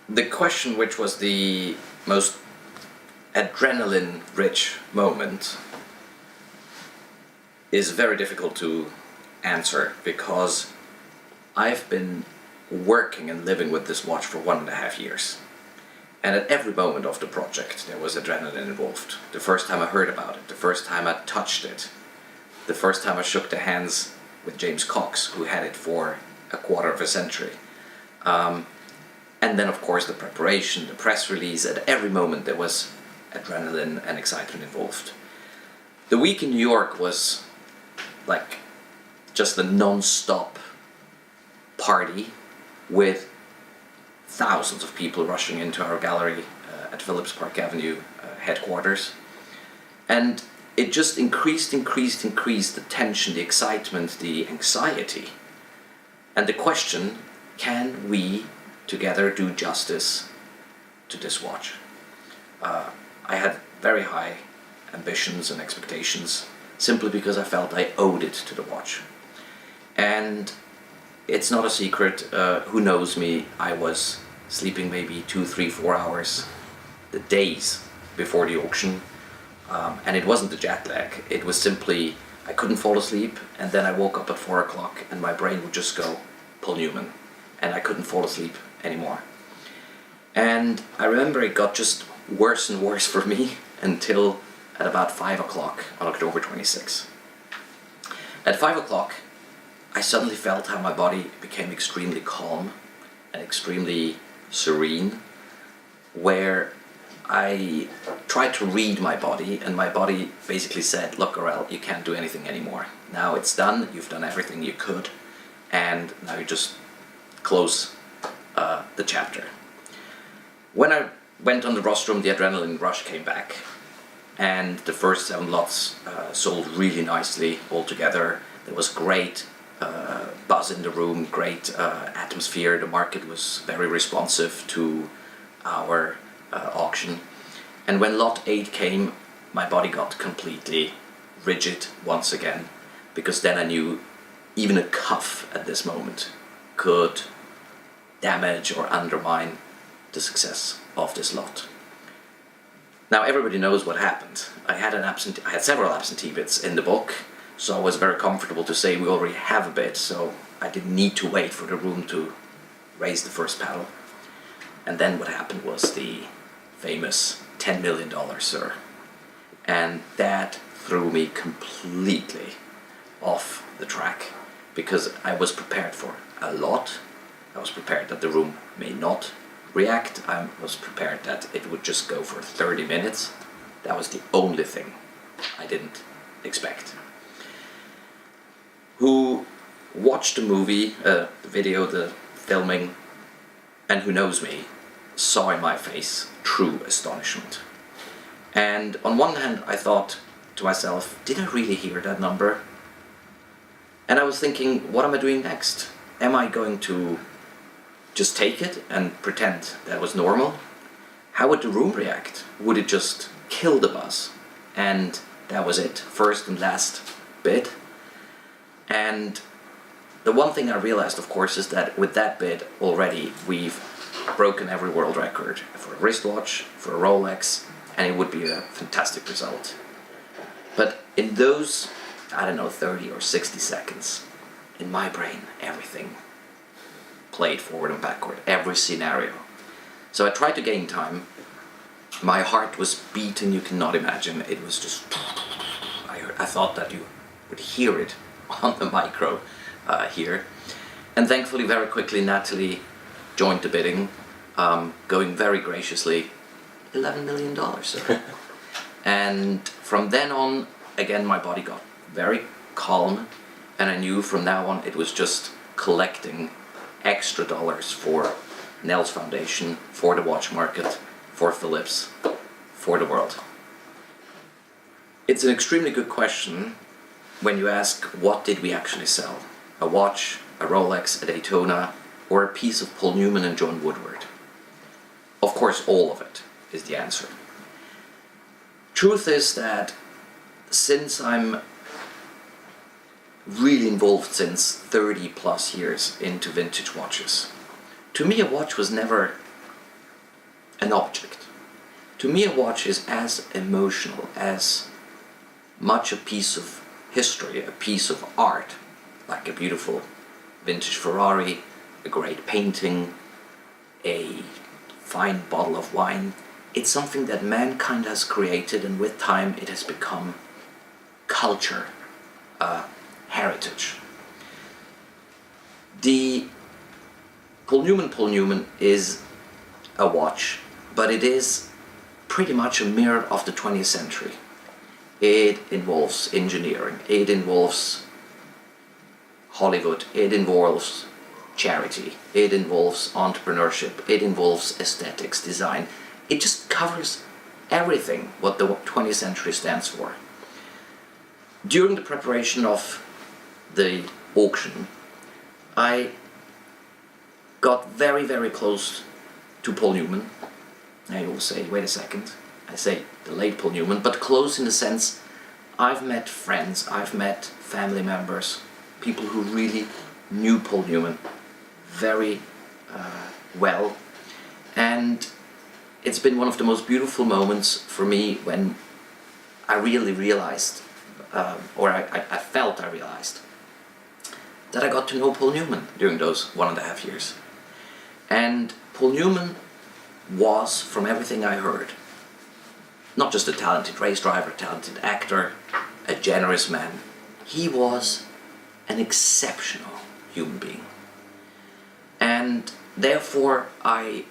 the question which was the most adrenaline-rich moment is very difficult to answer, because I've been working and living with this watch for 1.5 years. And at every moment of the project there was adrenaline involved. The first time I heard about it, the first time I touched it, the first time I shook the hands with James Cox, who had it for a quarter of a century. And then of course the preparation, the press release, at every moment there was adrenaline and excitement involved. The week in New York was like just a non-stop party with thousands of people rushing into our gallery at Phillips Park Avenue headquarters. And it just increased the tension, the excitement, the anxiety. And the question, can we together do justice to this watch? I had very high ambitions and expectations, simply because I felt I owed it to the watch. And it's not a secret, who knows me, I was sleeping maybe 2, 3, 4 hours the days before the auction. And it wasn't the jet lag, it was simply I couldn't fall asleep, and then I woke up at 4 o'clock and my brain would just go, pull Newman, and I couldn't fall asleep anymore. And I remember it got just worse and worse for me until at about 5 o'clock on October 26. At 5 o'clock I suddenly felt how my body became extremely calm and extremely serene, where I tried to read my body, and my body basically said, look Aurel, you can't do anything anymore. Now it's done, you've done everything you could, and now you just close the chapter. When I went on the rostrum, the adrenaline rush came back, and the first 7 lots sold really nicely altogether. There was great buzz in the room, great atmosphere. The market was very responsive to our auction. And when lot 8 came, my body got completely rigid once again, because then I knew even a cuff at this moment could damage or undermine the success of this lot. Now everybody knows what happened. I had several absentee bids in the book, so I was very comfortable to say we already have a bid, so I didn't need to wait for the room to raise the first paddle. And then what happened was the famous $10 million, sir. And that threw me completely off the track, because I was prepared for a lot. I was prepared that the room may not react. I was prepared that it would just go for 30 minutes. That was the only thing I didn't expect. Who watched the movie, the video, the filming, and who knows me, saw in my face true astonishment. And on one hand I thought to myself, did I really hear that number? And I was thinking, what am I doing next? Am I going to just take it and pretend that was normal? How would the room react? Would it just kill the buzz? And that was it, first and last bid. And the one thing I realized, of course, is that with that bid already we've broken every world record for a wristwatch, for a Rolex, and it would be a fantastic result. But in those, I don't know, 30 or 60 seconds, in my brain everything played forward and backward, every scenario. So I tried to gain time. My heart was beating, you cannot imagine. It was just, I thought that you would hear it on the micro here. And thankfully, very quickly, Natalie joined the bidding, going very graciously, $11 million, sir. And from then on, again, my body got very calm, and I knew from now on it was just collecting extra dollars for Nels Foundation, for the watch market, for Philips, for the world. It's an extremely good question when you ask, what did we actually sell? A watch, a Rolex, a Daytona, or a piece of Paul Newman and John Woodward? Of course, all of it is the answer. Truth is that since I'm really involved since 30 plus years into vintage watches, to me a watch was never an object. To me, a watch is as emotional, as much a piece of history, a piece of art, like a beautiful vintage Ferrari, a great painting, a fine bottle of wine. It's something that mankind has created, and with time it has become culture, heritage. The Paul Newman is a watch, but it is pretty much a mirror of the 20th century. It involves engineering, it involves Hollywood, it involves charity, it involves entrepreneurship, it involves aesthetics, design. It just covers everything what the 20th century stands for. During the preparation of the auction, I got very, very close to Paul Newman. Now you will say, wait a second, I say the late Paul Newman, but close in the sense I've met friends, I've met family members, people who really knew Paul Newman very well, and it's been one of the most beautiful moments for me when I really realized, I felt I realized, that I got to know Paul Newman during those 1.5 years. And Paul Newman was, from everything I heard, not just a talented race driver, talented actor, a generous man. He was an exceptional human being. And therefore I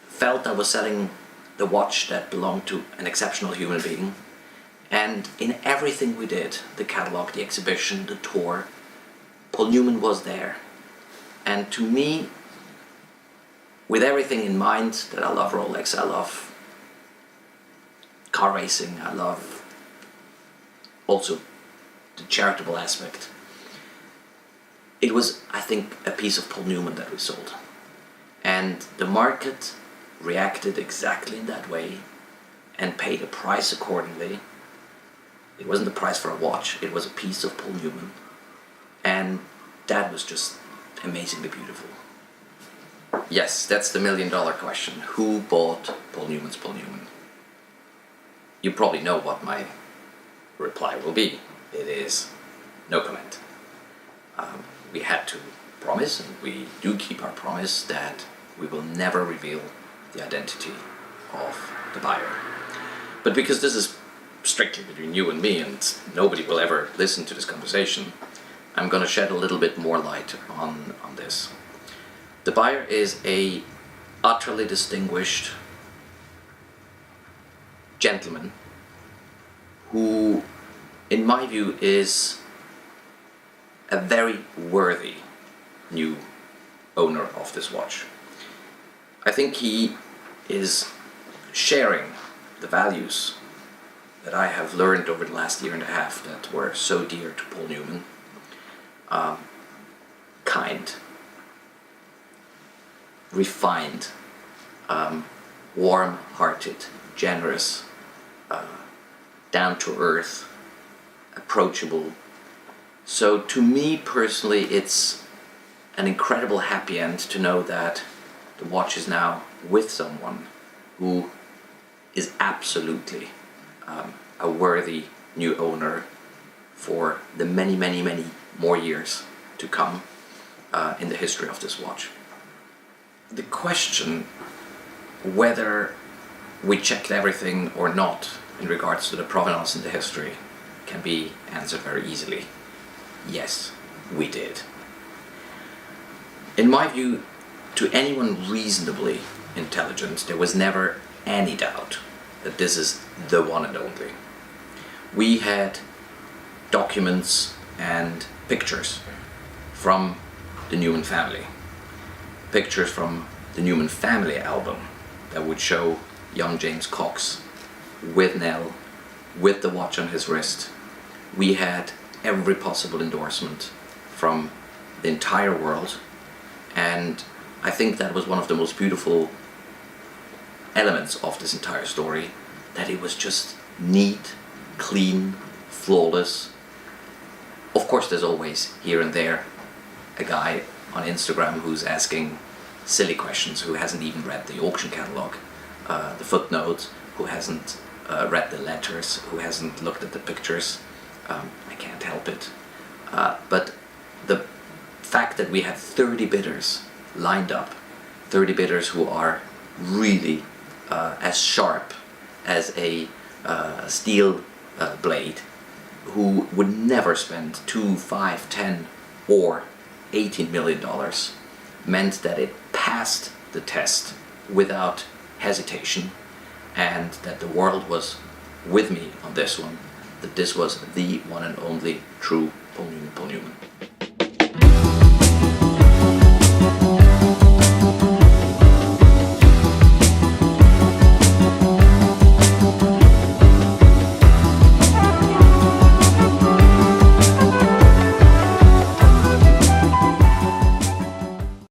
felt I was selling the watch that belonged to an exceptional human being. And in everything we did, the catalog, the exhibition, the tour, Paul Newman was there. And to me, with everything in mind, that I love Rolex, I love car racing, I love also the charitable aspect, it was, I think, a piece of Paul Newman that we sold. And the market reacted exactly in that way and paid a price accordingly. It wasn't the price for a watch, it was a piece of Paul Newman. And that was just amazingly beautiful. Yes, that's the $1 million question. Who bought Paul Newman's Paul Newman? You probably know what my reply will be. It is no comment. We had to promise, and we do keep our promise, that we will never reveal the identity of the buyer. But because this is strictly between you and me, and nobody will ever listen to this conversation, I'm going to shed a little bit more light on this. The buyer is a utterly distinguished gentleman who, in my view, is a very worthy new owner of this watch. I think he is sharing the values that I have learned over the last 1.5 years that were so dear to Paul Newman. Kind, refined, warm-hearted, generous, down-to-earth, approachable. So to me personally, it's an incredible happy end to know that the watch is now with someone who is absolutely a worthy new owner for the many, many, many more years to come in the history of this watch. The question whether we checked everything or not in regards to the provenance in the history can be answered very easily. Yes, we did. In my view, to anyone reasonably intelligent, there was never any doubt that this is the one and only. We had documents and pictures from the Newman family. Pictures from the Newman family album that would show young James Cox with Nell, with the watch on his wrist. We had every possible endorsement from the entire world, and I think that was one of the most beautiful elements of this entire story, that it was just neat, clean, flawless. Of course, there's always here and there a guy on Instagram who's asking silly questions, who hasn't even read the auction catalog. the footnotes, who hasn't read the letters, who hasn't looked at the pictures. I can't help it. But the fact that we had 30 bidders lined up, 30 bidders who are really as sharp as a steel blade, who would never spend $2, $5, $10 or $18 million, meant that it passed the test without hesitation, and that the world was with me on this one, that this was the one and only true Paul Newman.